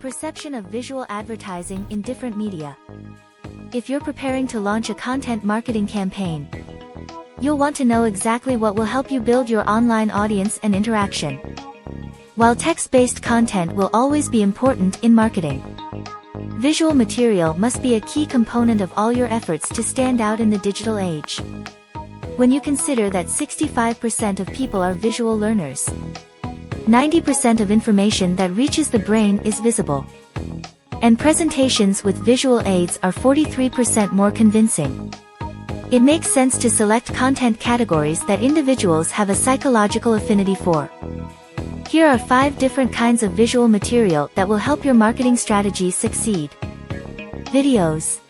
perception of visual advertising in different media. If you're preparing to launch a content marketing campaign, you'll want to know exactly what will help you build your online audience and interaction. While text-based content will always be important in marketing, visual material must be a key component of all your efforts to stand out in the digital age. When you consider that 65% of people are visual learners, 90% of information that reaches the brain is visible, and presentations with visual aids are 43% more convincing, it makes sense to select content categories that individuals have a psychological affinity for. Here are 5 different kinds of visual material that will help your marketing strategy succeed. Videos.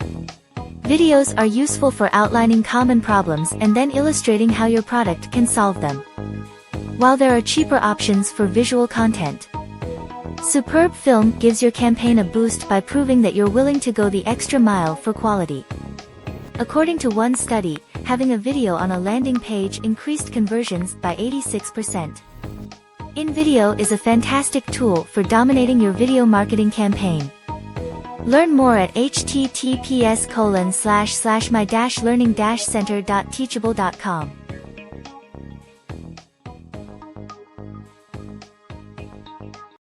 Videos are useful for outlining common problems and then illustrating how your product can solve them. While there are cheaper options for visual content, superb film gives your campaign a boost by proving that you're willing to go the extra mile for quality. According to one study, having a video on a landing page increased conversions by 86%. InVideo is a fantastic tool for dominating your video marketing campaign. Learn more at https://my-learning-center.teachable.com.